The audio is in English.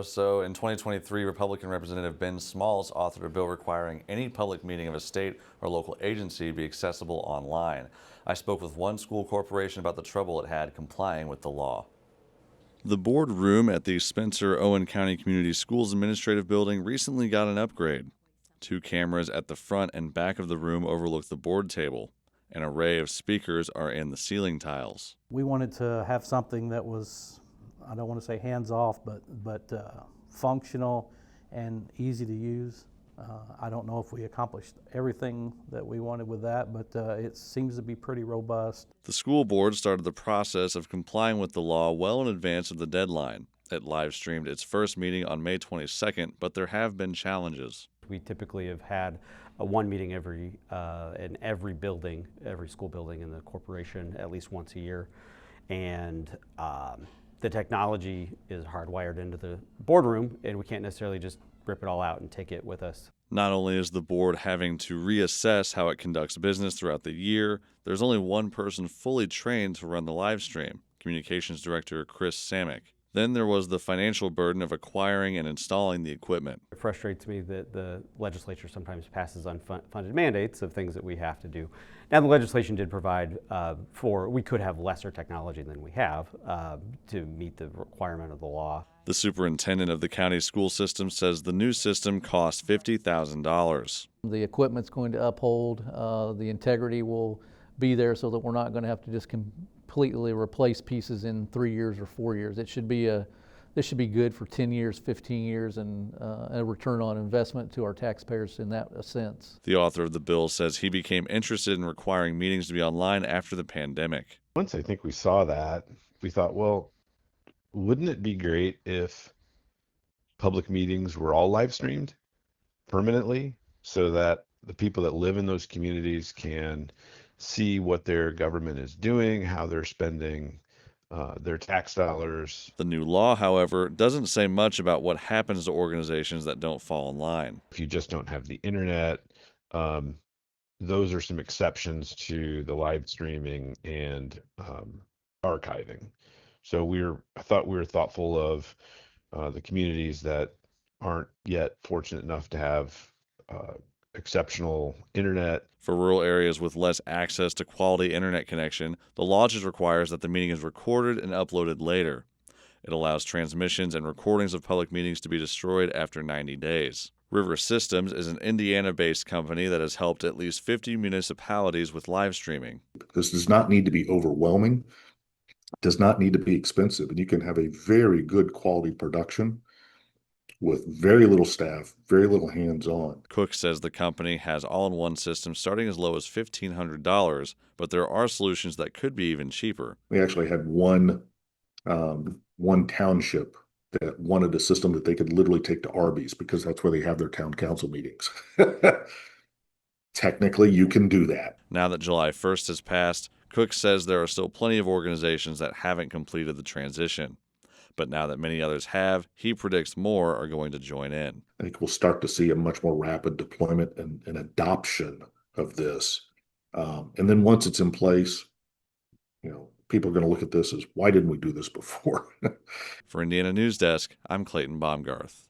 So in 2023, Republican Representative Ben Smalls authored a bill requiring any public meeting of a state or local agency be accessible online. I spoke with one school corporation about the trouble it had complying with the law. The boardroom at the Spencer-Owen County Community Schools Administrative Building recently got an upgrade. 2 cameras at the front and back of the room overlook the board table. An array of speakers are in the ceiling tiles. We wanted to have something that was, I don't want to say hands-off, but functional and easy to use. I don't know if we accomplished everything that we wanted with that, but it seems to be pretty robust. The school board started the process of complying with the law well in advance of the deadline. It live-streamed its first meeting on May 22nd, but there have been challenges. We typically have had one meeting in every building, every school building in the corporation at least once a year. And the technology is hardwired into the boardroom, and we can't necessarily just rip it all out and take it with us. Not only is the board having to reassess how it conducts business throughout the year, there's only one person fully trained to run the live stream, Communications Director Chris Samick. Then there was the financial burden of acquiring and installing the equipment. It frustrates me that the legislature sometimes passes unfunded mandates of things that we have to do. Now, the legislation did provide we could have lesser technology than we have to meet the requirement of the law. The superintendent of the county school system says the new system cost $50,000. The equipment's going to uphold, the integrity will be there so that we're not going to have to just completely replace pieces in 3 years or 4 years. This should be good for 10 years, 15 years, and a return on investment to our taxpayers in that sense. The author of the bill says he became interested in requiring meetings to be online after the pandemic. Once I think we saw that, we thought, well, wouldn't it be great if public meetings were all live streamed permanently so that the people that live in those communities can see what their government is doing, how they're spending their tax dollars. The new law, however, doesn't say much about what happens to organizations that don't fall in line. If you just don't have the internet, those are some exceptions to the live streaming and archiving. So I thought we were thoughtful of the communities that aren't yet fortunate enough to have exceptional internet. For rural areas with less access to quality internet connection, the law just requires that the meeting is recorded and uploaded later. It allows transmissions and recordings of public meetings to be destroyed after 90 days. River Systems is an Indiana-based company that has helped at least 50 municipalities with live streaming. This does not need to be overwhelming, does not need to be expensive, and you can have a very good quality production with very little staff, very little hands-on. Cook says the company has all-in-one systems starting as low as $1,500, but there are solutions that could be even cheaper. We actually had one township that wanted a system that they could literally take to Arby's because that's where they have their town council meetings. Technically, you can do that. Now that July 1st has passed, Cook says there are still plenty of organizations that haven't completed the transition. But now that many others have, he predicts more are going to join in. I think we'll start to see a much more rapid deployment and adoption of this. And then once it's in place, people are going to look at this as, why didn't we do this before? For Indiana News Desk, I'm Clayton Baumgarth.